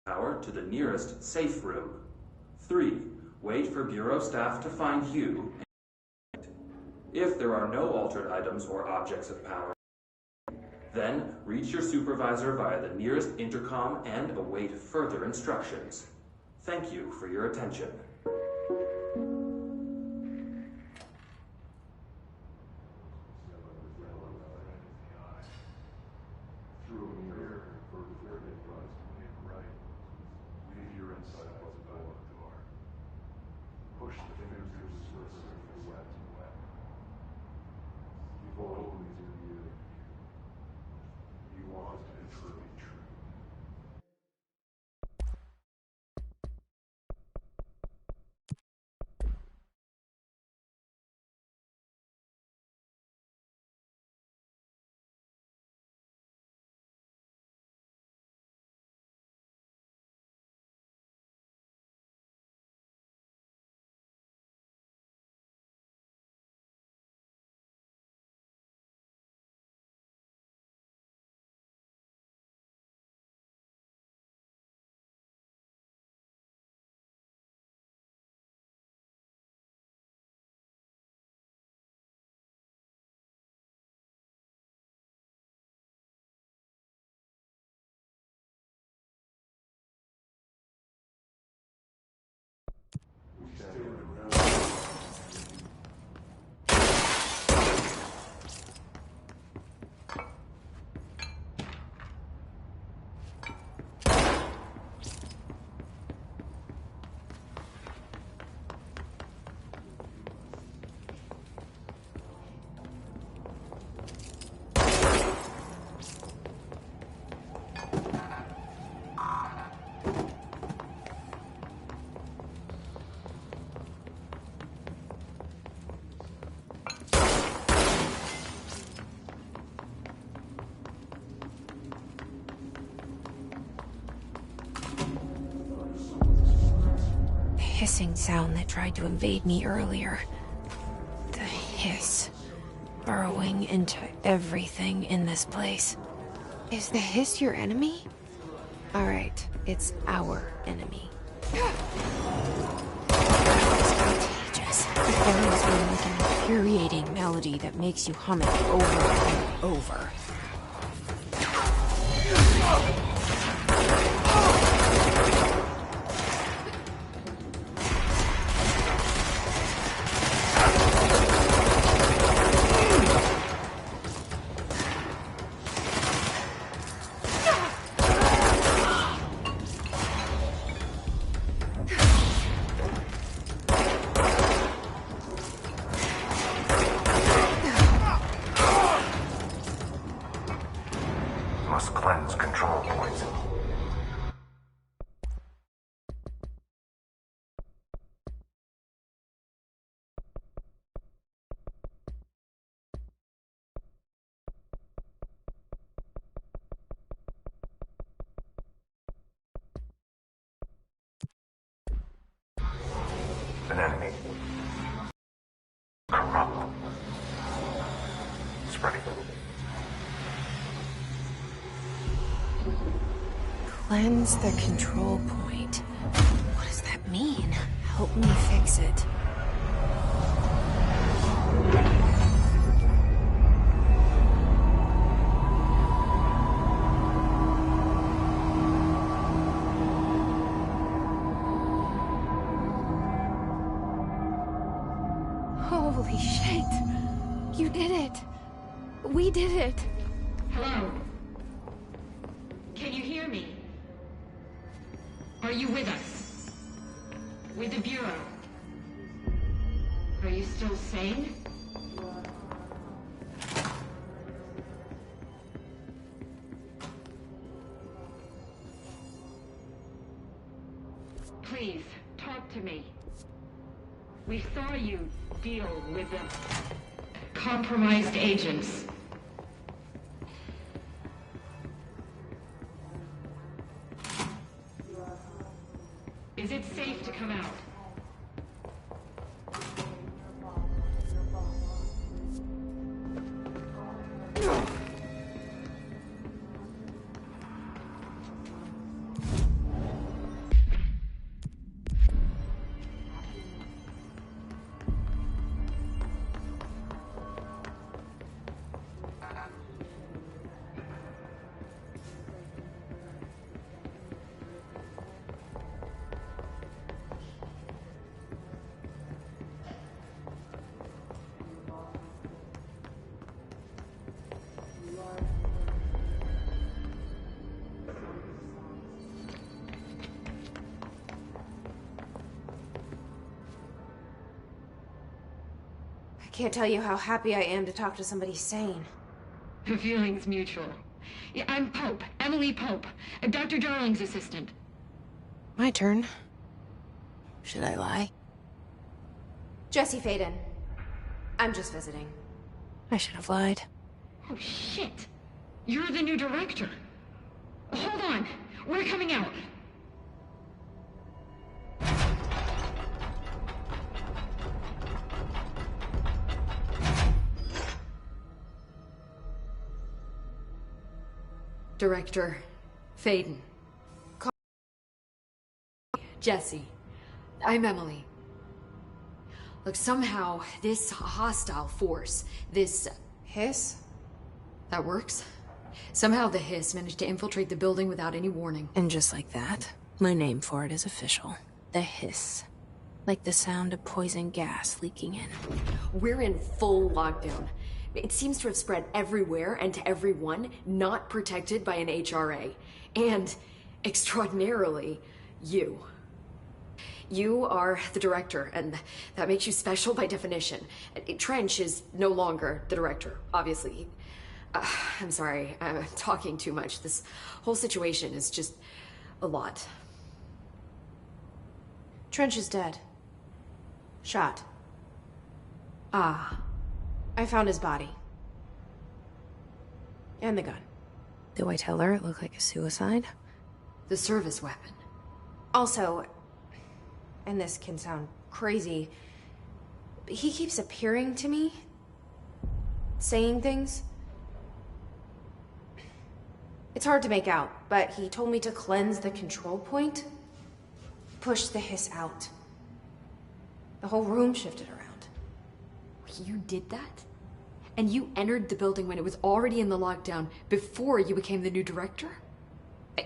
power to the nearest safe room. 3. Wait for Bureau staff to find you. If there are no altered items or objects of power, then reach your supervisor via the nearest intercom and await further instructions. Thank you for your attention. Hissing sound that tried to invade me earlier. The hiss, burrowing into everything in this place. Is the hiss your enemy? Alright, it's our enemy. That was contagious. The bells were like an infuriating melody that makes you hum it over and over. Must cleanse control points. An enemy. Corrupt. Spreading. Cleanse the control point. What does that mean? Help me fix it. Holy shit! You did it! We did it! Hello? Can you hear me? Are you with us? With the Bureau? Are you still sane? Please, talk to me. We saw you deal with the compromised agents. Is it safe to come out? can't tell you how happy I am to talk to somebody sane. The feeling's mutual. Yeah, I'm Pope, Emily Pope, Dr. Darling's assistant. My turn. Should I lie? Jesse Faden. I'm just visiting. I should have lied. Oh, shit. You're the new director. Hold on. We're coming out. Director Faden. Jesse. I'm Emily. Look, somehow, this hostile force, this Hiss? that works? Somehow the hiss managed to infiltrate the building without any warning. And just like that, my name for it is official. The hiss. Like the sound of poison gas leaking in. We're in full lockdown. It seems to have spread everywhere and to everyone not protected by an HRA. And, extraordinarily, you. You are the director, and that makes you special by definition. Trench is no longer the director, obviously. I'm sorry, I'm talking too much. This whole situation is just a lot. Trench is dead. Shot. Ah. I found his body. And the gun. Do I tell her it looked like a suicide? The service weapon. Also, and this can sound crazy, but he keeps appearing to me. Saying things. It's hard to make out, but he told me to cleanse the control point. Push the hiss out. The whole room shifted around. You did that? And you entered the building when it was already in the lockdown before you became the new director?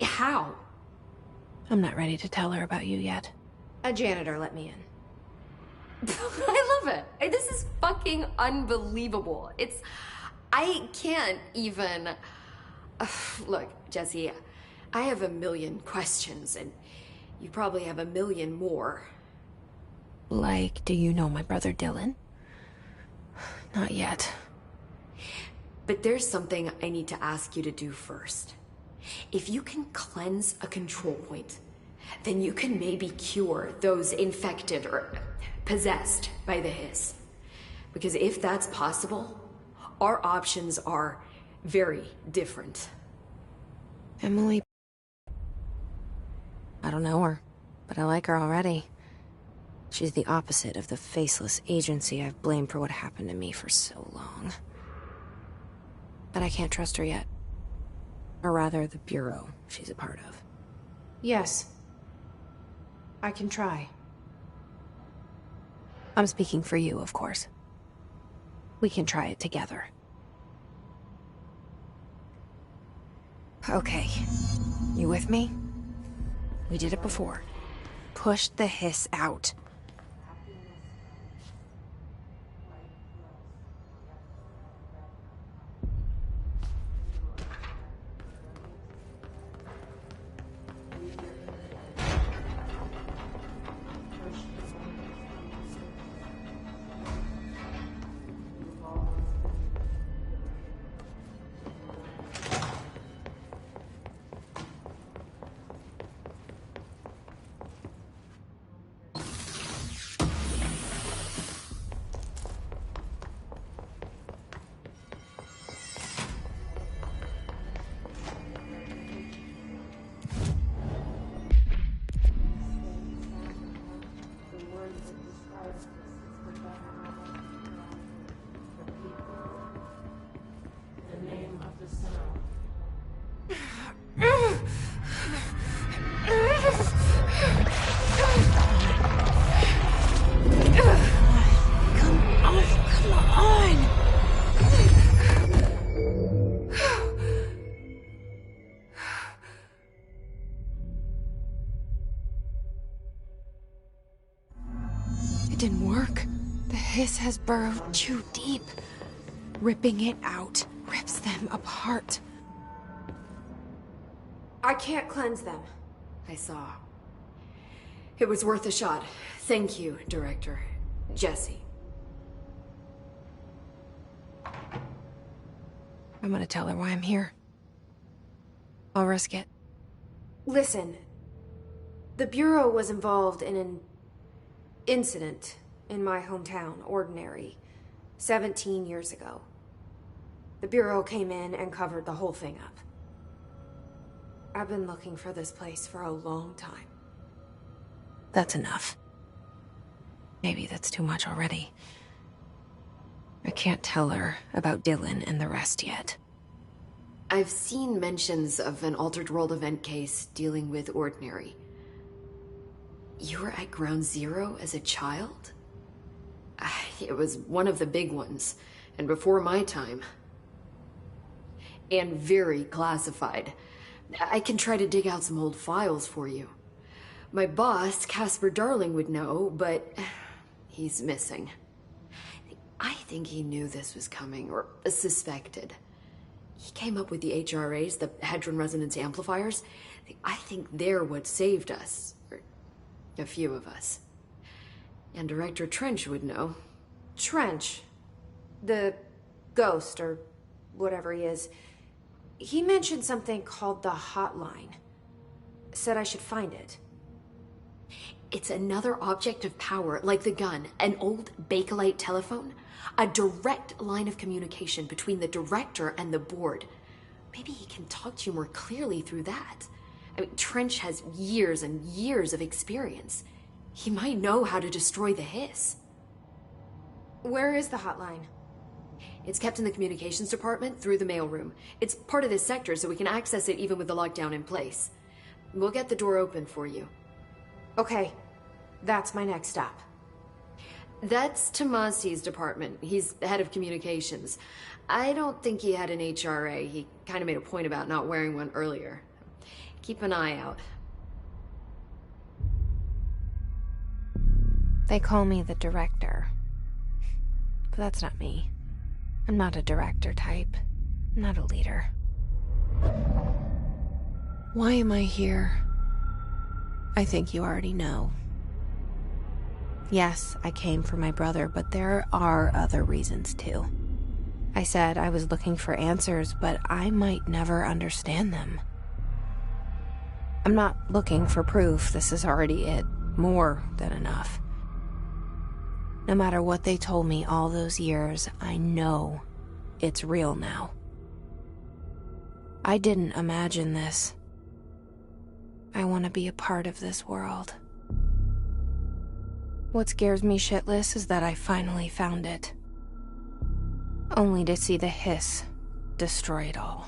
How? I'm not ready to tell her about you yet. A janitor let me in. I love it. This is fucking unbelievable. I can't even... Look, Jesse, I have a million questions, and you probably have a million more. Like, do you know my brother Dylan? Not yet. But there's something I need to ask you to do first. If you can cleanse a control point, then you can maybe cure those infected or possessed by the hiss. Because if that's possible, our options are very different. Emily... I don't know her, but I like her already. She's the opposite of the faceless agency I've blamed for what happened to me for so long. But I can't trust her yet. Or rather, the Bureau she's a part of. Yes. I can try. I'm speaking for you, of course. We can try it together. Okay. You with me? We did it before. Push the hiss out. It didn't work. The hiss has burrowed too deep. Ripping it out rips them apart. I can't cleanse them. I saw. It was worth a shot. Thank you, Director. Jesse. I'm gonna tell her why I'm here. I'll risk it. Listen, the Bureau was involved in an incident in my hometown, Ordinary, 17 years ago. The Bureau came in and covered the whole thing up. I've been looking for this place for a long time. That's enough. Maybe that's too much already. I can't tell her about Dylan and the rest yet. I've seen mentions of an Altered World event case dealing with Ordinary. You were at Ground Zero as a child? It was one of the big ones, and before my time. And very classified. I can try to dig out some old files for you. My boss, Casper Darling, would know, but he's missing. I think he knew this was coming, or suspected. He came up with the HRAs, the Hadron Resonance Amplifiers. I think they're what saved us. Or a few of us. And Director Trench would know. Trench, the ghost, or whatever he is, he mentioned something called the Hotline. Said I should find it. It's another object of power, like the gun, an old Bakelite telephone. A direct line of communication between the director and the board. Maybe he can talk to you more clearly through that. I mean, Trench has years and years of experience. He might know how to destroy the Hiss. Where is the hotline? It's kept in the communications department through the mailroom. It's part of this sector, so we can access it even with the lockdown in place. We'll get the door open for you. Okay, that's my next stop. That's Tomasi's department. He's the head of communications. I don't think he had an HRA. He kind of made a point about not wearing one earlier. Keep an eye out. They call me the director. But that's not me. I'm not a director type. I'm not a leader. Why am I here? I think you already know. Yes, I came for my brother, but there are other reasons too. I said I was looking for answers, but I might never understand them. I'm not looking for proof. This is already it. More than enough. No matter what they told me all those years, I know it's real now. I didn't imagine this. I want to be a part of this world. What scares me shitless is that I finally found it. Only to see the Hiss destroy it all.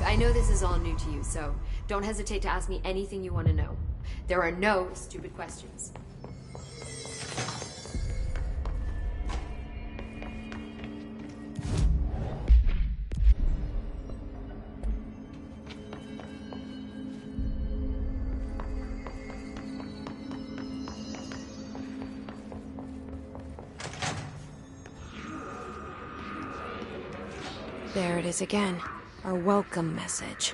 I know this is all new to you, so don't hesitate to ask me anything you want to know. There are no stupid questions. There it is again. Our welcome message.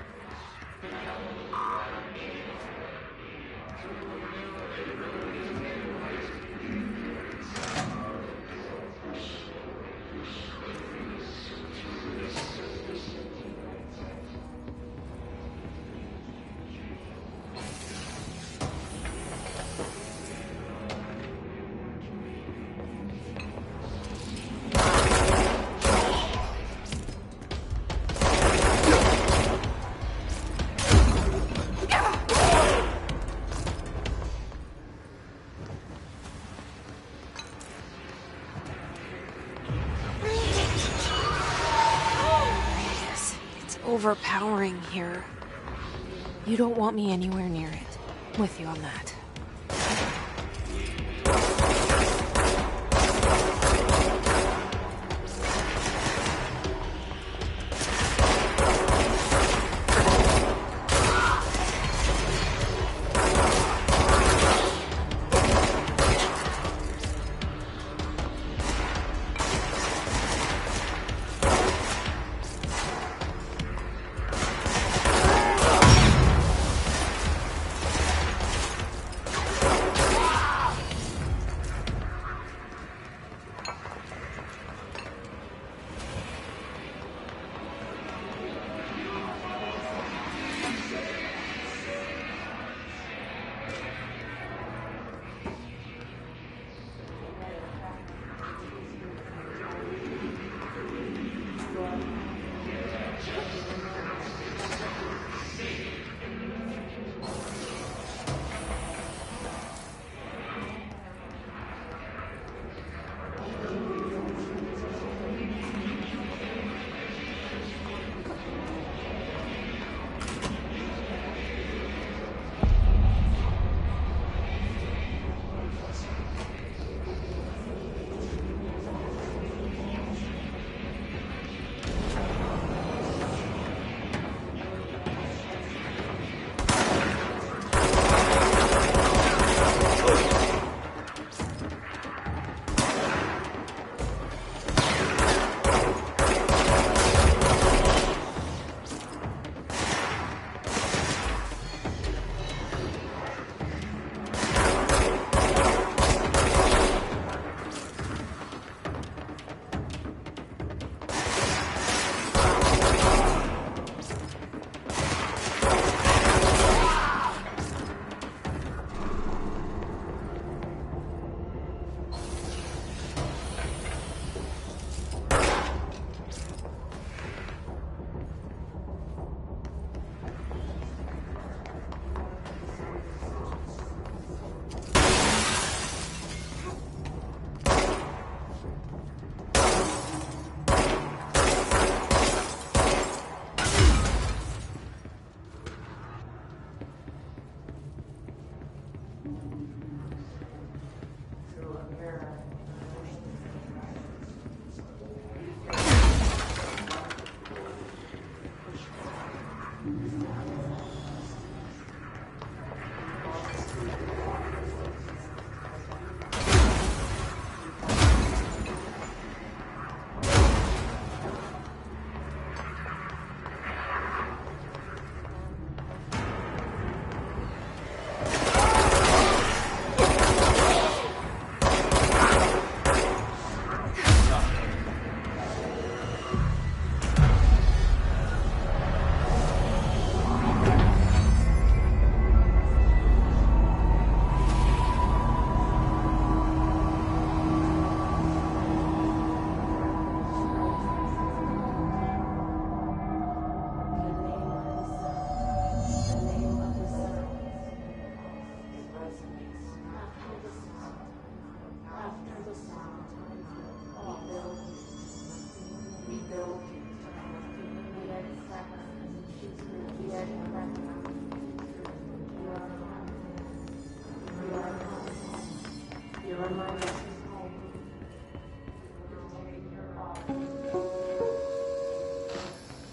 Overpowering here. You don't want me anywhere near it. I'm with you on that.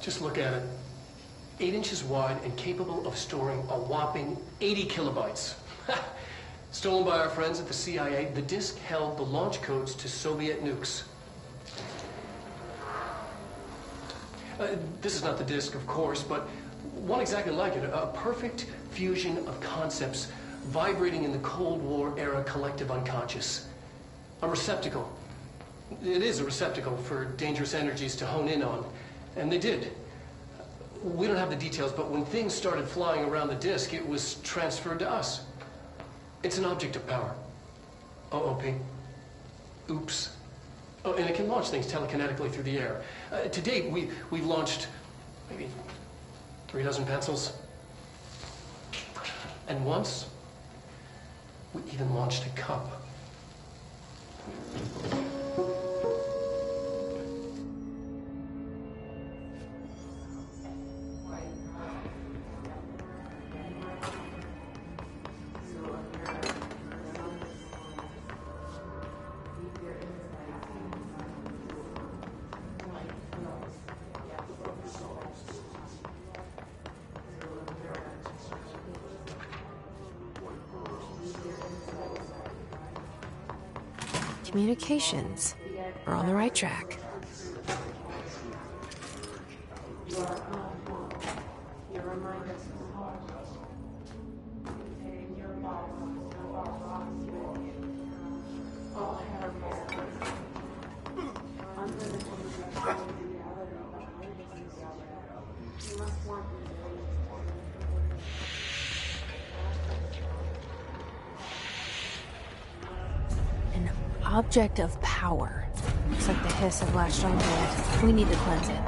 Just look at it. 8 inches wide and capable of storing a whopping 80 kilobytes. Stolen by our friends at the CIA, the disk held the launch codes to Soviet nukes. This is not the disk, of course, but one exactly like it. A perfect fusion of concepts vibrating in the Cold War era collective unconscious. A receptacle. It is a receptacle for dangerous energies to hone in on. And they did. We don't have the details, but when things started flying around the disk, it was transferred to us. It's an object of power. OOP. Oops. Oh, and it can launch things telekinetically through the air. To date, we've launched maybe 3 dozen pencils. And once, we even launched a cup. Communications. We're on the right track. Object of power. Looks like the hiss have latched onto it. We need to cleanse it.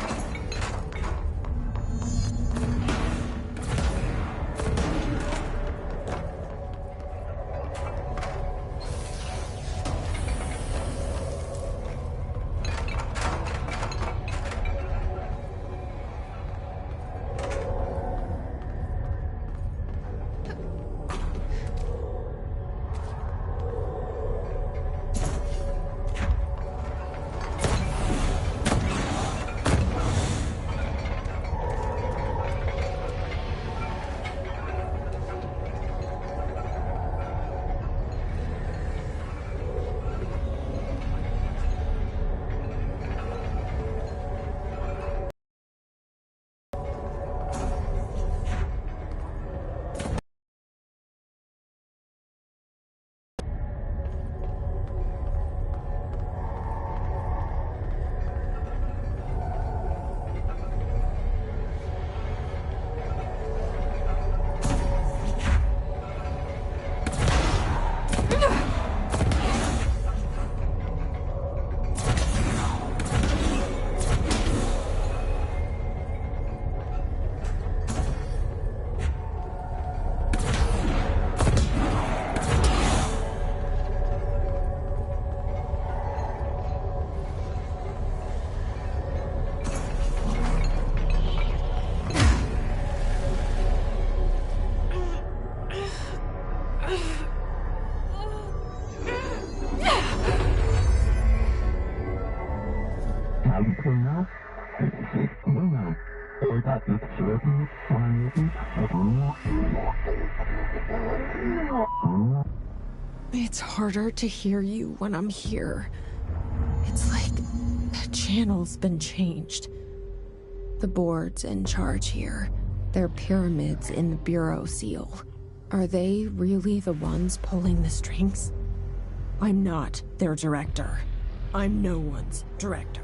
It's harder to hear you when I'm here. It's like the channel's been changed. The board's in charge here. They're pyramids in the Bureau seal. Are they really the ones pulling the strings? I'm not their director. I'm no one's director.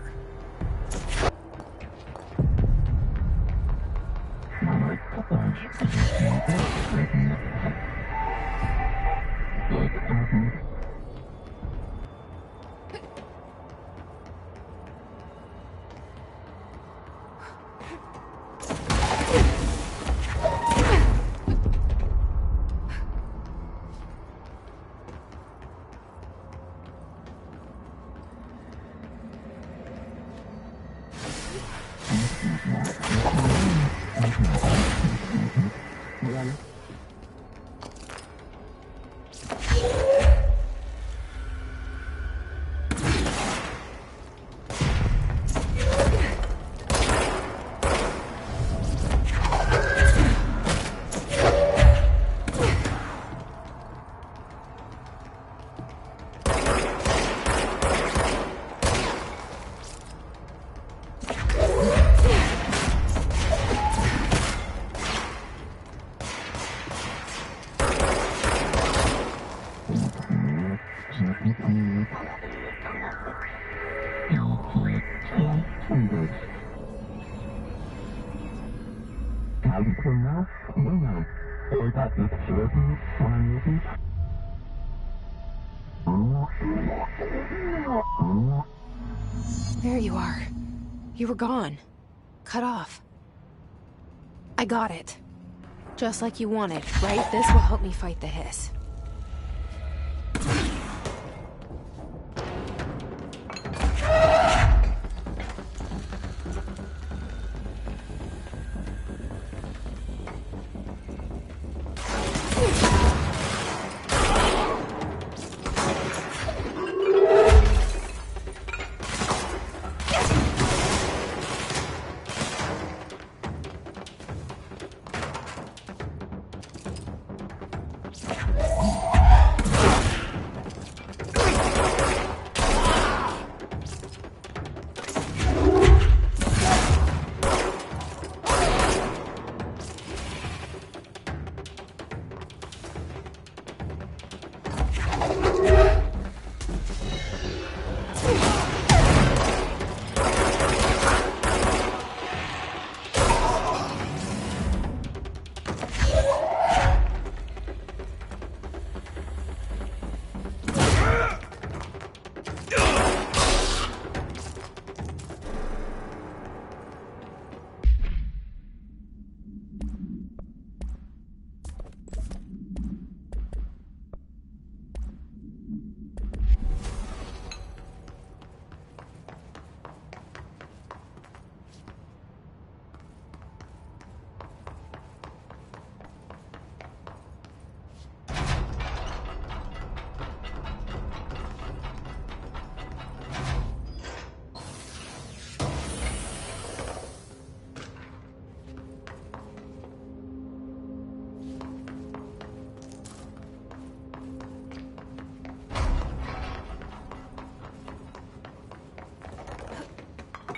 There you are. You were gone. Cut off. I got it. Just like you wanted, right? This will help me fight the hiss.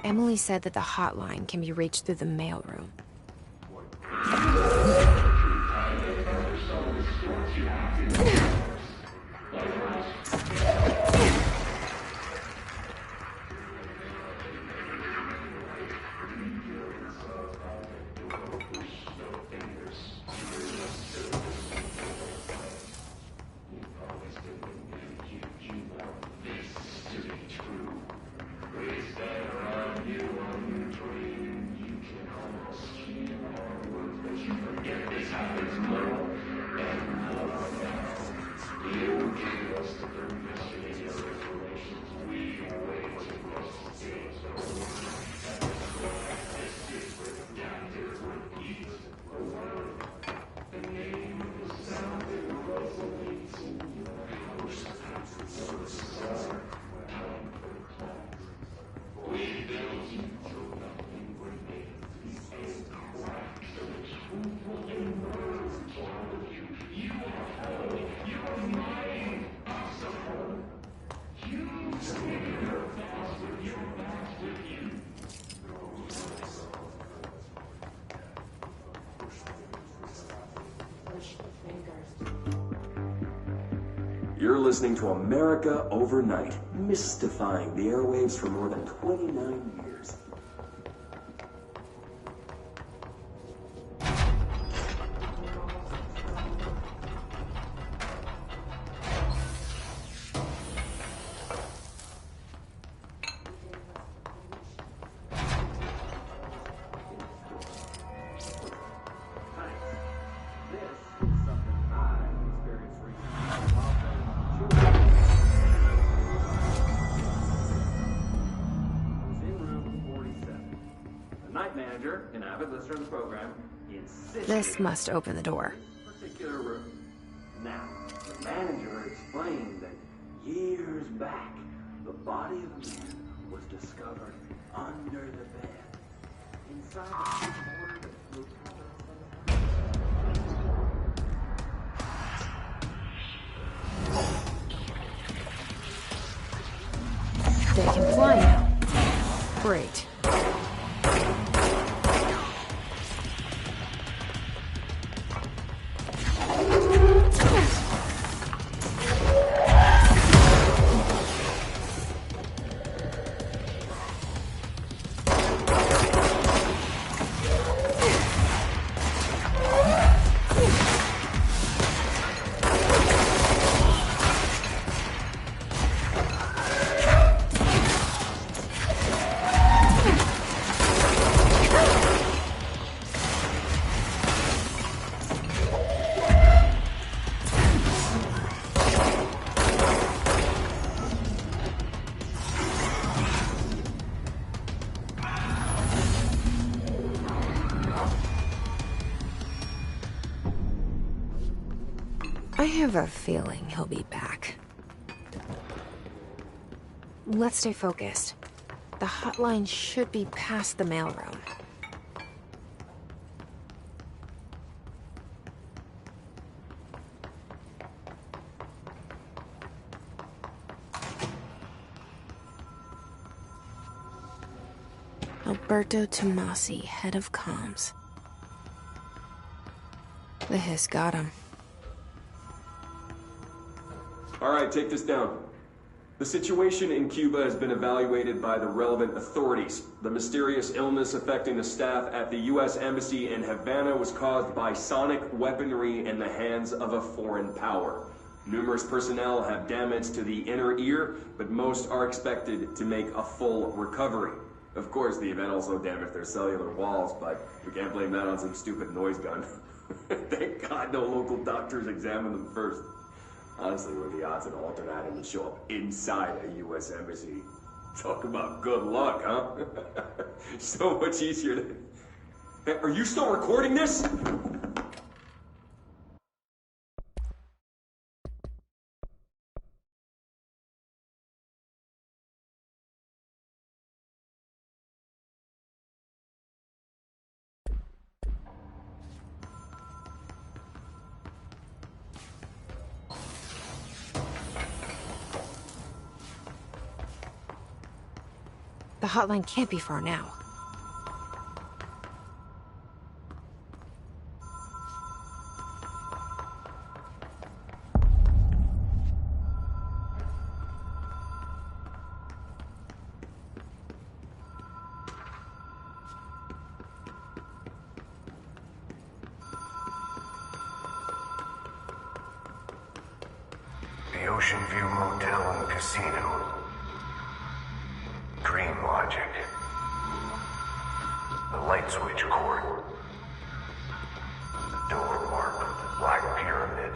Emily said that the hotline can be reached through the mailroom. You're listening to America Overnight, mystifying the airwaves for more than 29 years. manager, an avid listener of the program, insisted This must open the door. on this particular room. Now, the manager explained that years back, the body of a man was discovered under the bed, inside a keyboard that flew. They can fly now. Great. I have a feeling he'll be back. Let's stay focused. The hotline should be past the mailroom. Alberto Tomasi, head of comms. The hiss got him. All right, take this down. The situation in Cuba has been evaluated by the relevant authorities. The mysterious illness affecting the staff at the U.S. Embassy in Havana was caused by sonic weaponry in the hands of a foreign power. Numerous personnel have damage to the inner ear, but most are expected to make a full recovery. Of course, the event also damaged their cellular walls, but we can't blame that on some stupid noise gun. Thank God no local doctors examined them first. Honestly, what are the odds an alternate item would show up inside a U.S. embassy? Talk about good luck, huh? So much easier to... Hey, are you still recording this? The hotline can't be far now. The Ocean View Motel and Casino. Dream logic. The light switch cord. The door marked with the black pyramid.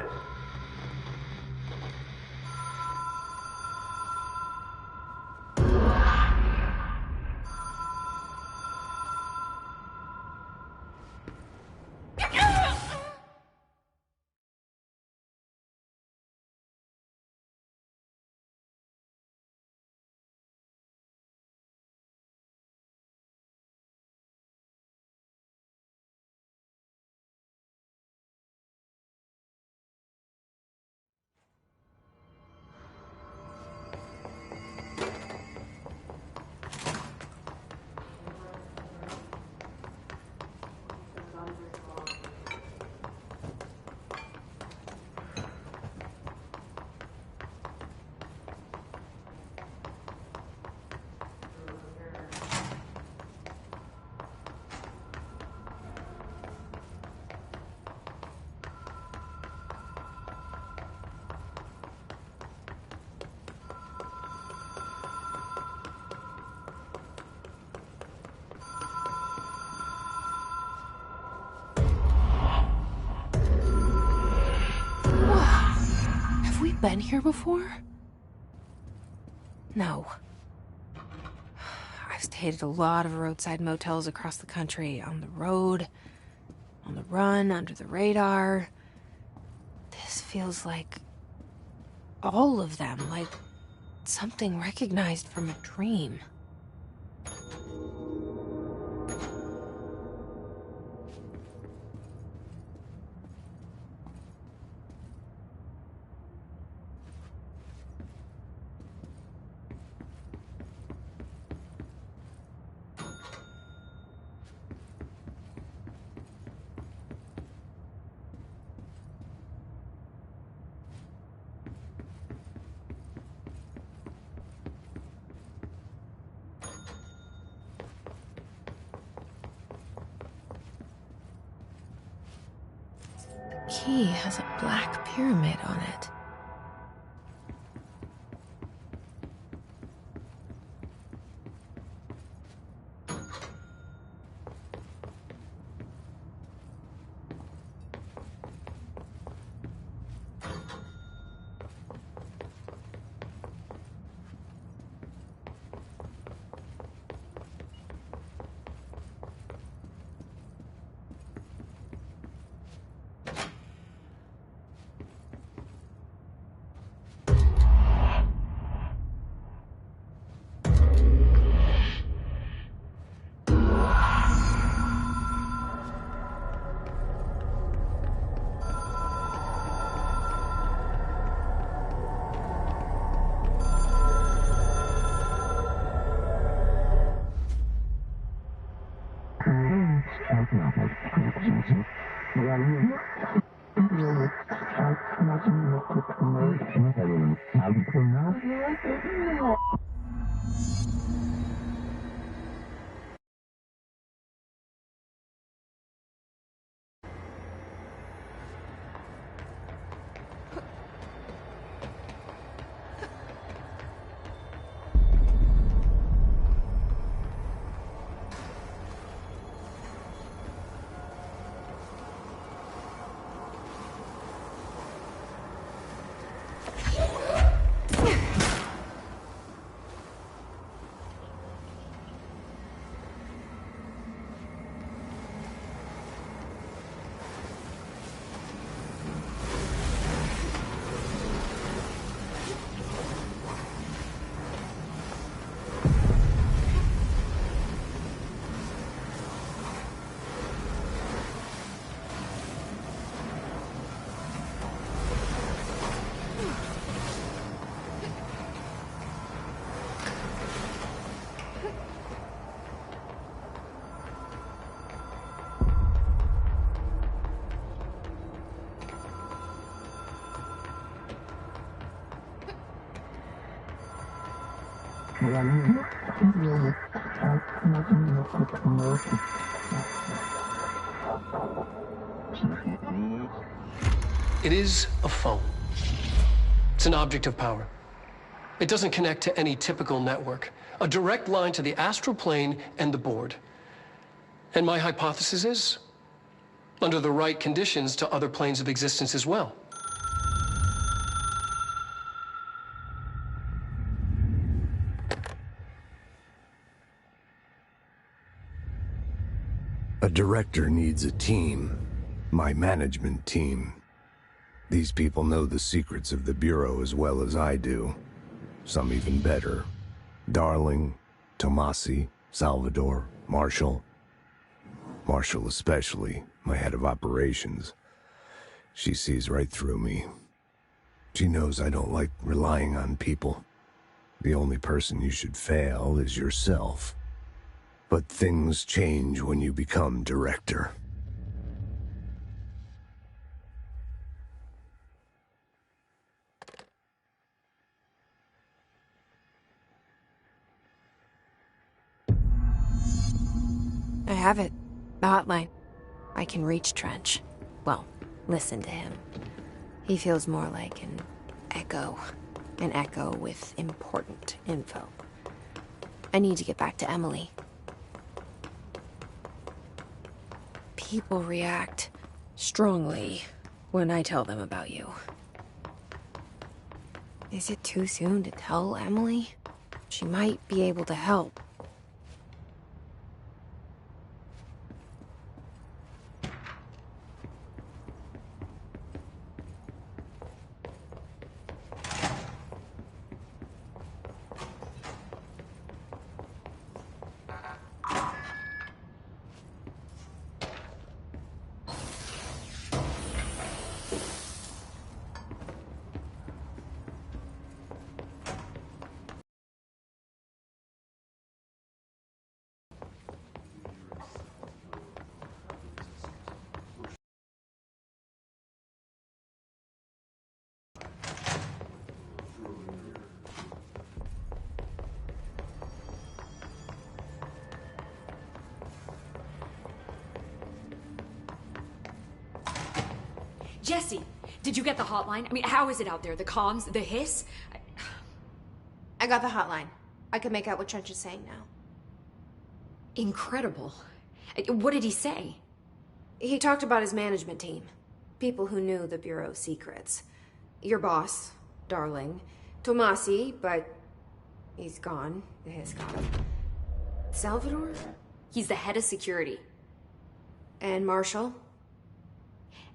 Been here before? No. I stayed at a lot of roadside motels across the country, on the road, on the run, under the radar. This feels like all of them, like something recognized from a dream. Key has a black pyramid on it. It is a phone. It's an object of power. It doesn't connect to any typical network. A direct line to the astral plane and the board. And my hypothesis is, under the right conditions, to other planes of existence as well. A director needs a team. My management team. These people know the secrets of the Bureau as well as I do. Some even better. Darling, Tomasi, Salvador, Marshall. Marshall especially, my head of operations. She sees right through me. She knows I don't like relying on people. The only person you should fail is yourself. But things change when you become director. I have it. The hotline. I can reach Trench. Well, listen to him. He feels more like an echo. An echo with important info. I need to get back to Emily. People react strongly when I tell them about you. Is it too soon to tell Emily? She might be able to help. Jesse, did you get the hotline? I mean, how is it out there? The comms, the hiss? I got the hotline. I can make out what Trench is saying now. Incredible. What did he say? He talked about his management team. People who knew the Bureau's secrets. Your boss, Darling. Tomasi, but he's gone. The hiss got him. Salvador? He's the head of security. And Marshall?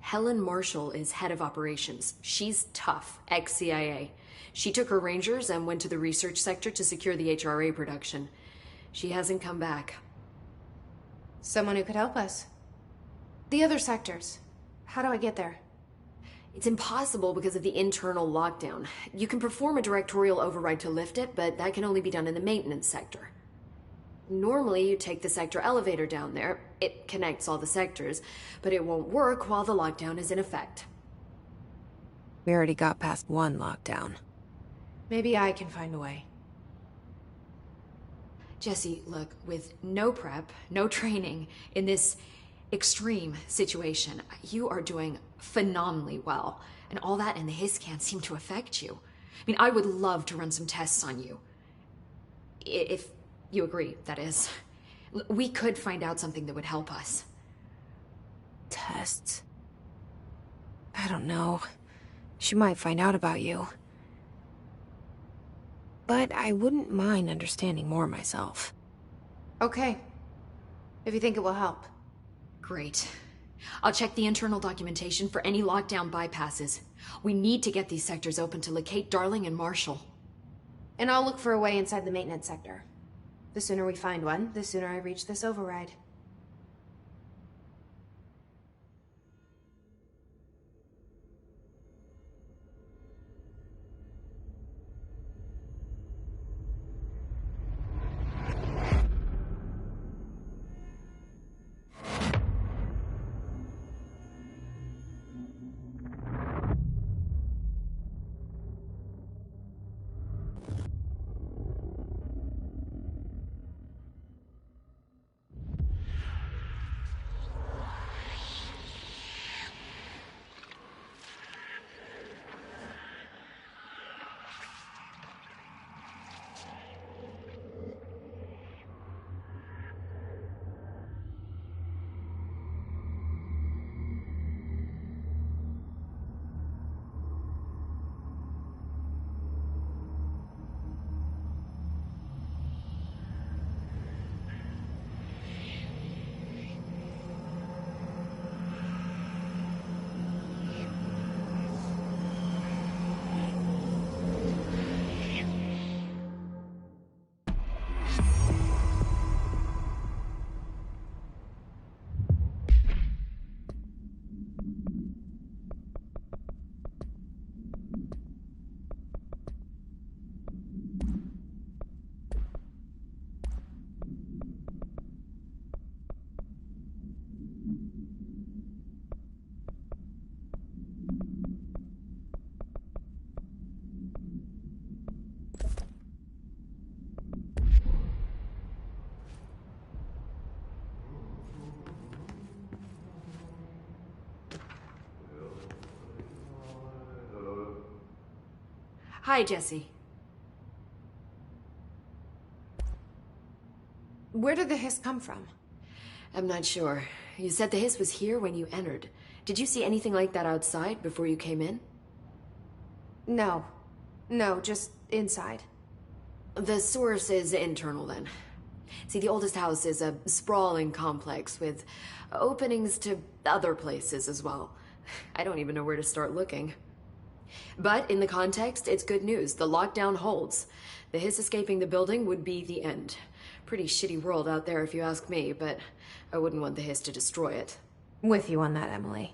Helen Marshall is head of operations. She's tough, ex-CIA. She took her Rangers and went to the research sector to secure the HRA production. She hasn't come back. Someone who could help us. The other sectors. How do I get there? It's impossible because of the internal lockdown. You can perform a directorial override to lift it, but that can only be done in the maintenance sector. Normally, you take the sector elevator down there. It connects all the sectors, but it won't work while the lockdown is in effect. We already got past one lockdown. Maybe I can find a way. Jesse, look, with no prep, no training, in this extreme situation, you are doing phenomenally well. And all that and the hiss can't seem to affect you. I mean, I would love to run some tests on you. If you agree, that is. We could find out something that would help us. Tests? I don't know. She might find out about you. But I wouldn't mind understanding more myself. Okay. If you think it will help. Great. I'll check the internal documentation for any lockdown bypasses. We need to get these sectors open to locate Darling and Marshall. And I'll look for a way inside the maintenance sector. The sooner we find one, the sooner I reach this override. Hi, Jesse. Where did the hiss come from? I'm not sure. You said the hiss was here when you entered. Did you see anything like that outside before you came in? No. No, just inside. The source is internal, then. See, the oldest house is a sprawling complex with openings to other places as well. I don't even know where to start looking. But in the context, it's good news. The lockdown holds. The hiss escaping the building would be the end. Pretty shitty world out there if you ask me, but I wouldn't want the hiss to destroy it. With you on that, Emily.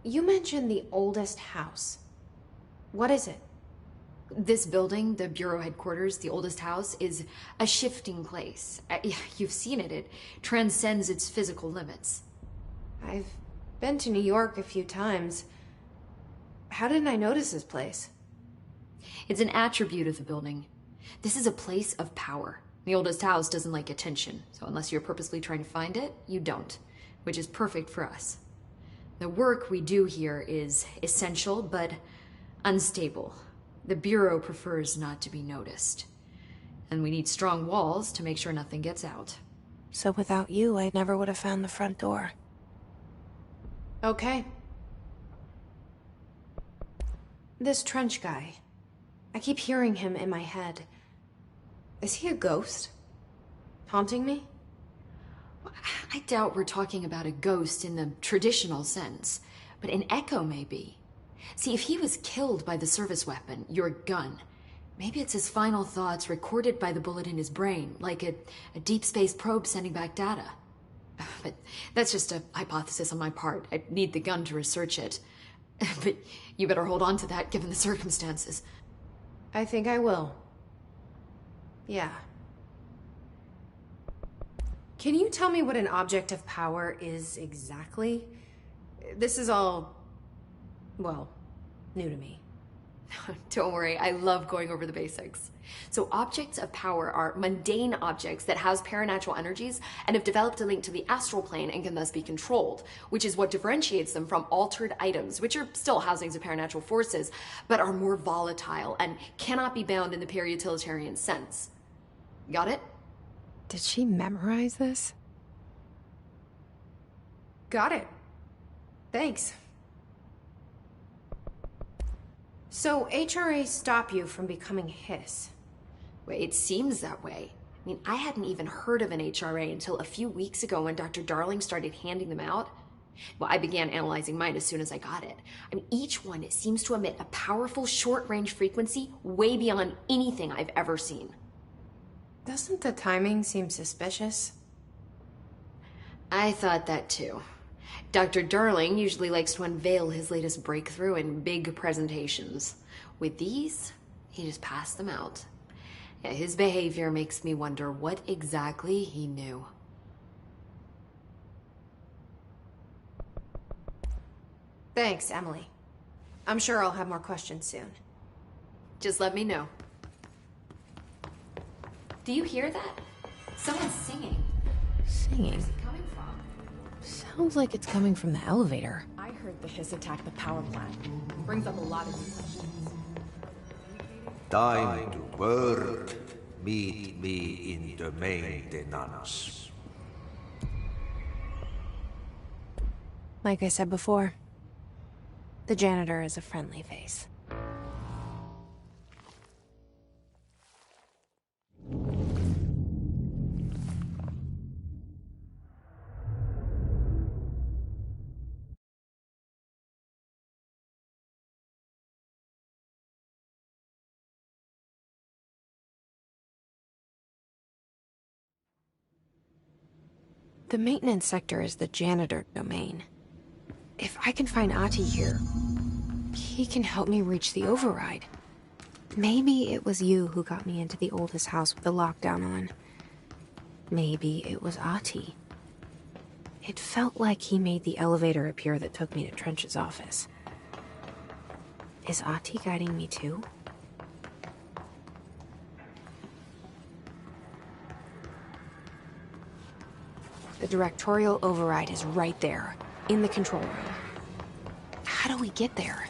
You mentioned the oldest house. What is it? This building, the Bureau headquarters, the oldest house, is a shifting place. You've seen it. It transcends its physical limits. I've been to New York a few times. How didn't I notice this place? It's an attribute of the building. This is a place of power. The oldest house doesn't like attention, so unless you're purposely trying to find it, you don't, which is perfect for us. The work we do here is essential, but unstable. The Bureau prefers not to be noticed. And we need strong walls to make sure nothing gets out. So without you, I never would have found the front door. Okay. This Trench guy. I keep hearing him in my head. Is he a ghost? Haunting me? I doubt we're talking about a ghost in the traditional sense, but an echo maybe. See, if he was killed by the service weapon, your gun, maybe it's his final thoughts recorded by the bullet in his brain, like a deep space probe sending back data. But that's just a hypothesis on my part. I'd need the gun to research it. But you better hold on to that given the circumstances. I think I will. Yeah. Can you tell me what an object of power is exactly? This is all, well, new to me. Don't worry, I love going over the basics. So objects of power are mundane objects that house paranatural energies and have developed a link to the astral plane and can thus be controlled, which is what differentiates them from altered items, which are still housings of paranatural forces, but are more volatile and cannot be bound in the pure utilitarian sense. Got it? Did she memorize this? Got it. Thanks. So HRA stop you from becoming Hiss? Well, it seems that way. I mean, I hadn't even heard of an HRA until a few weeks ago when Dr. Darling started handing them out. Well, I began analyzing mine as soon as I got it. I mean, each one seems to emit a powerful short-range frequency way beyond anything I've ever seen. Doesn't the timing seem suspicious? I thought that too. Dr. Darling usually likes to unveil his latest breakthrough in big presentations. With these, he just passed them out. Yeah, his behavior makes me wonder what exactly he knew. Thanks, Emily. I'm sure I'll have more questions soon. Just let me know. Do you hear that? Someone's singing. Singing? Where's it coming from? Sounds like it's coming from the elevator. I heard the Hiss attack the power plant. Brings up a lot of new questions. Time to work. Meet me in the maintenance. Like I said before, the janitor is a friendly face. The maintenance sector is the janitor domain. If I can find Ahti here, he can help me reach the override. Maybe it was you who got me into the oldest house with the lockdown on. Maybe it was Ahti. It felt like he made the elevator appear that took me to Trench's office. Is Ahti guiding me too? The directorial override is right there, in the control room. How do we get there?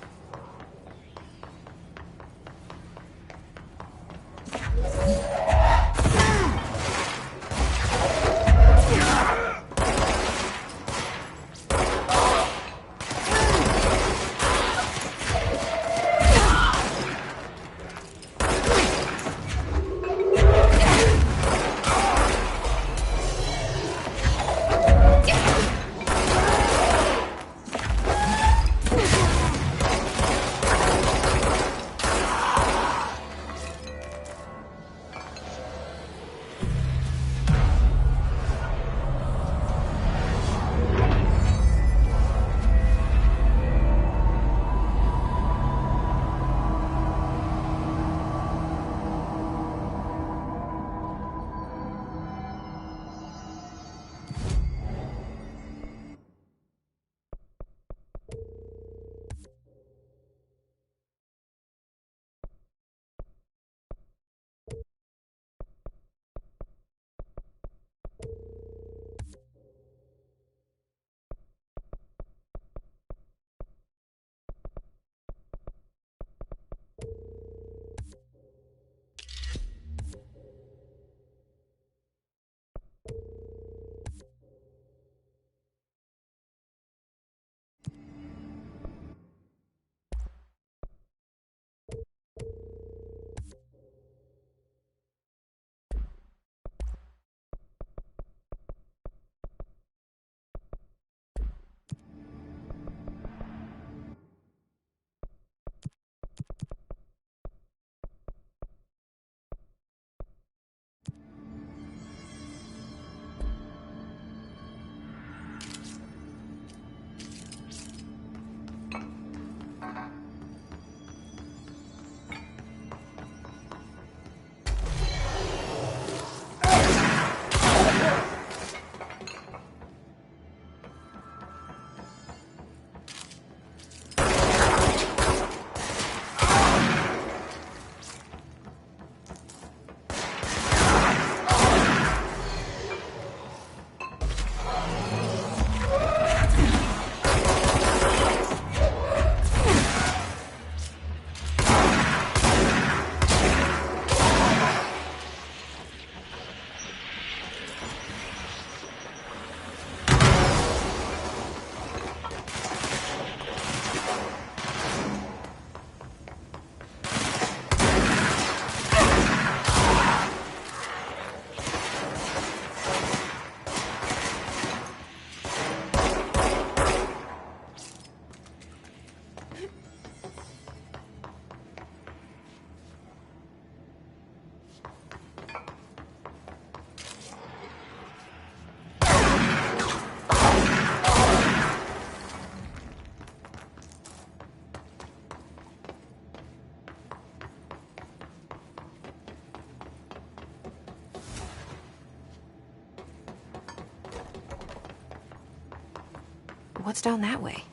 What's down that way?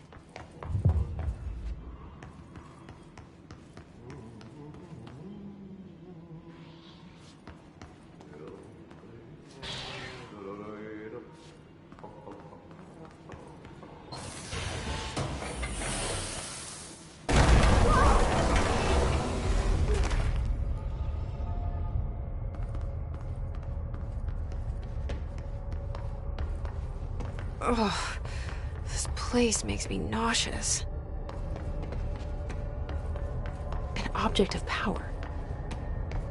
Ugh, this place makes me nauseous. An object of power.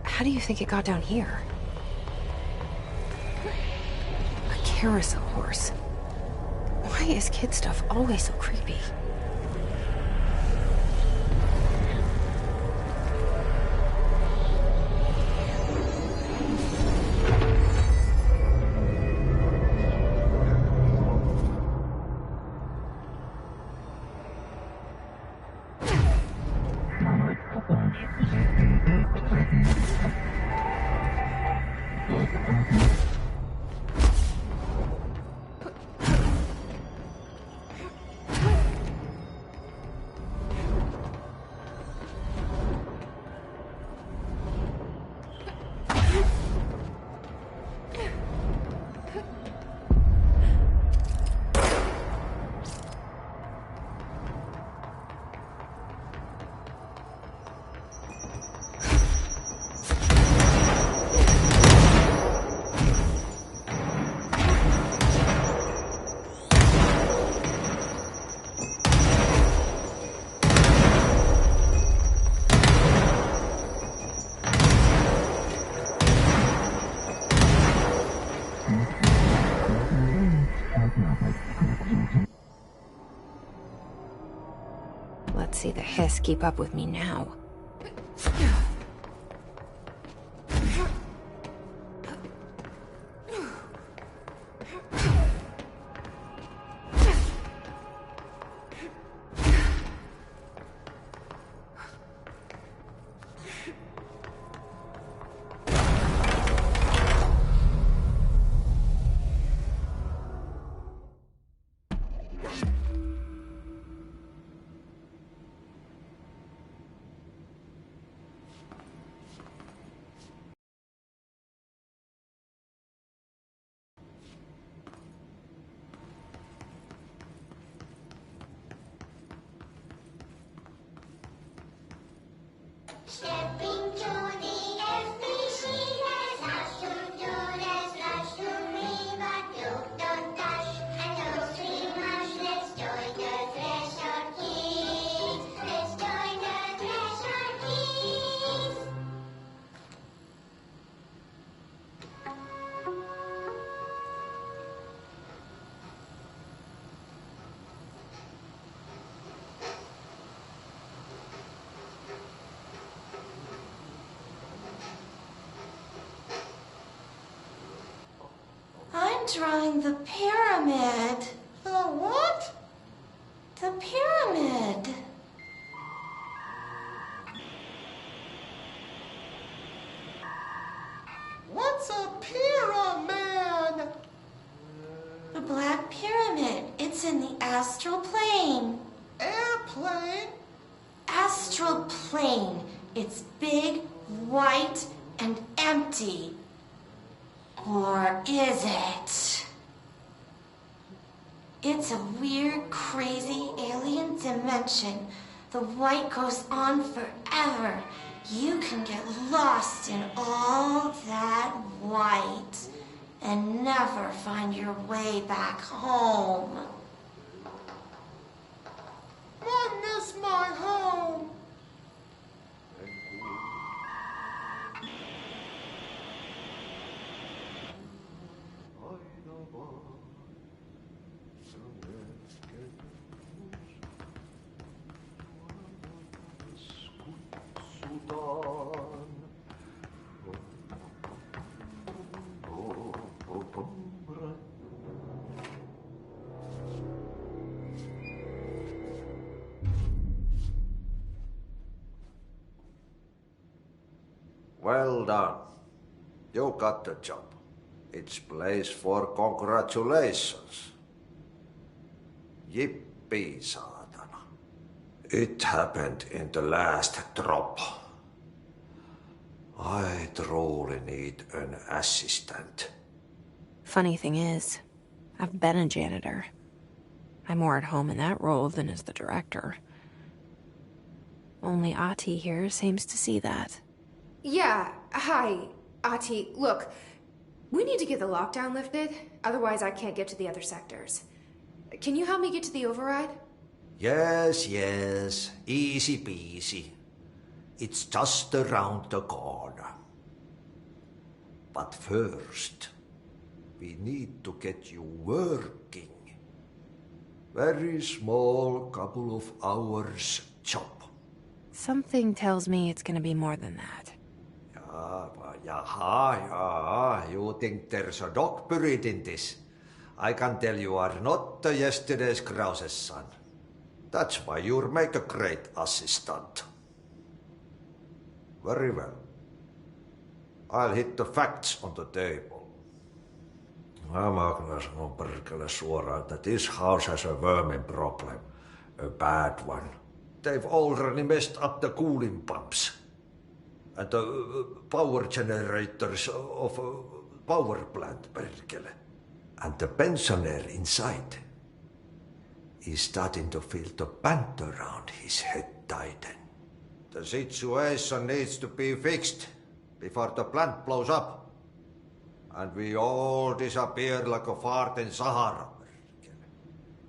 How do you think it got down here? A carousel horse. Why is kid stuff always so creepy? Let's see the hiss keep up with me now. Stepping to the FBC, there's lots to do, there's lots to read, but don't dash and don't swim much. Let's join the treasure keys. Let's join the treasure keys. I'm drawing the pyramid. The what? The pyramid. What's a pyramid? The Black Pyramid. It's in the astral plane. Airplane? Astral plane. It's big, white, and empty. Or is it? It's a weird, crazy alien dimension. The white goes on forever. You can get lost in all that white and never find your way back home. I miss my home. Well done. You got the job. It's place for congratulations. Yippee, saatana. It happened in the last drop. I truly need an assistant. Funny thing is, I've been a janitor. I'm more at home in that role than as the director. Only Ati here seems to see that. Yeah, hi, Ati. Look, we need to get the lockdown lifted, otherwise I can't get to the other sectors. Can you help me get to the override? Yes, easy peasy. It's just around the corner. But first, we need to get you working. Very small, couple of hours job. Something tells me it's gonna be more than that. You think there's a dog buried in this? I can tell you are not yesterday's Krause's son. That's why you'll make a great assistant. Very well. I'll hit the facts on the table. Mä kyllä sanon perkele suoraan, that this house has a vermin problem. A bad one. They've already messed up the cooling pumps. And the power generators of a power plant, perkele. And the pensioner inside is starting to feel the band around his head tighten. The situation needs to be fixed before the plant blows up. And we all disappear like a fart in Sahara.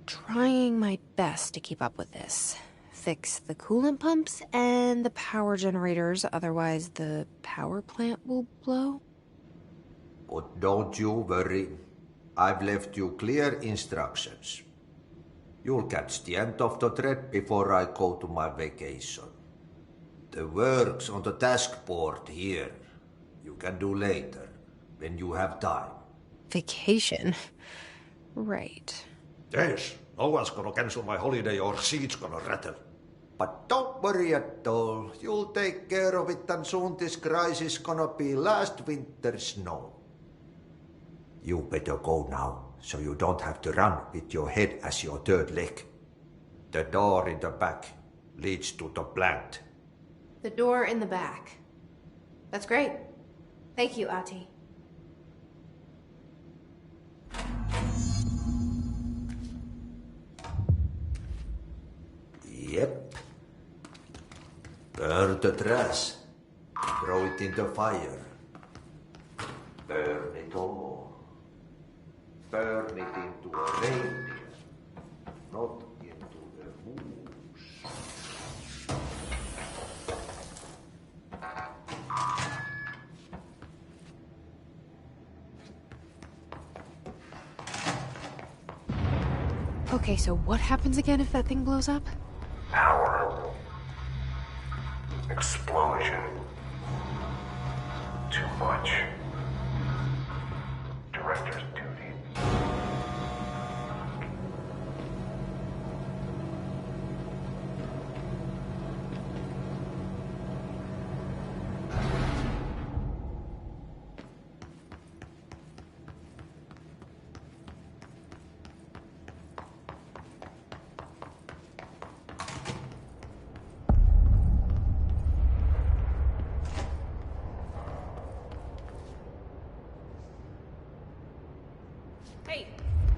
Trying my best to keep up with this. Fix the coolant pumps and the power generators, otherwise the power plant will blow. But don't you worry. I've left you clear instructions. You'll catch the end of the thread before I go to my vacation. The work's on the task board here. You can do later, when you have time. Vacation? Right. Yes, no one's gonna cancel my holiday or seat's gonna rattle. But don't worry at all. You'll take care of it and soon this crisis gonna be last winter's snow. You better go now, so you don't have to run with your head as your third leg. The door in the back leads to the plant. The door in the back. That's great. Thank you, Ati. Yep. Burn the trash. Throw it in the fire. Burn it all. Burn it into a reindeer, not into a moose. Okay, so what happens again if that thing blows up? Power. Explosion. Too much. Director's duty.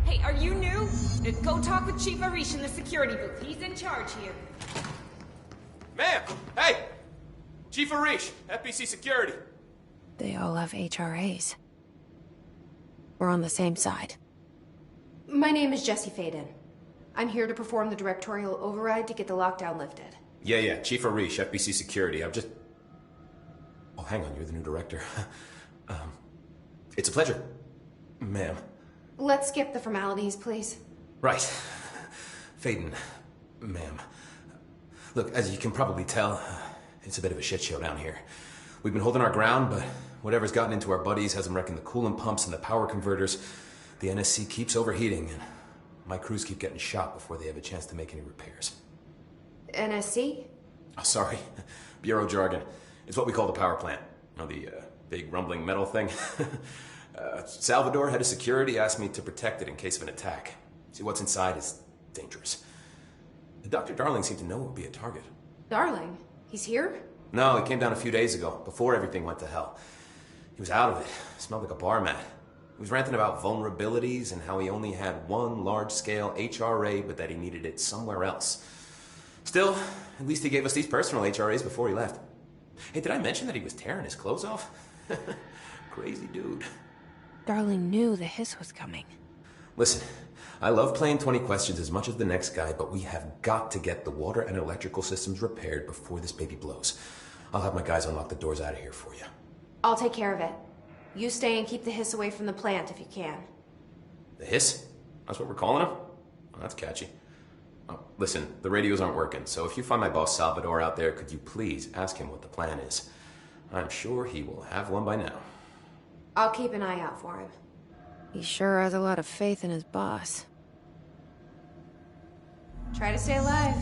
Hey, are you new? Go talk with Chief Arish in the security booth. He's in charge here. Ma'am! Hey! Chief Arish, FBC Security. They all have HRAs. We're on the same side. My name is Jesse Faden. I'm here to perform the directorial override to get the lockdown lifted. Yeah, Chief Arish, FBC Security. I've just... Oh, hang on, you're the new director. It's a pleasure, ma'am. Let's skip the formalities, please. Right. Faden, ma'am. Look, as you can probably tell, it's a bit of a shit show down here. We've been holding our ground, but whatever's gotten into our buddies has them wrecking the coolant pumps and the power converters. The NSC keeps overheating, and my crews keep getting shot before they have a chance to make any repairs. NSC? Oh, sorry. Bureau jargon. It's what we call the power plant. You know, the big rumbling metal thing? Salvador, head of security, asked me to protect it in case of an attack. See, what's inside is dangerous. Dr. Darling seemed to know it would be a target. Darling? He's here? No, he came down a few days ago, before everything went to hell. He was out of it. Smelled like a bar mat. He was ranting about vulnerabilities and how he only had one large-scale HRA, but that he needed it somewhere else. Still, at least he gave us these personal HRAs before he left. Hey, did I mention that he was tearing his clothes off? Crazy dude. Darling knew the hiss was coming. Listen, I love playing 20 questions as much as the next guy, but we have got to get the water and electrical systems repaired before this baby blows. I'll have my guys unlock the doors out of here for you. I'll take care of it. You stay and keep the hiss away from the plant if you can. The hiss? That's what we're calling him? Oh, that's catchy. Oh, listen, the radios aren't working, so if you find my boss Salvador out there, could you please ask him what the plan is? I'm sure he will have one by now. I'll keep an eye out for him. He sure has a lot of faith in his boss. Try to stay alive.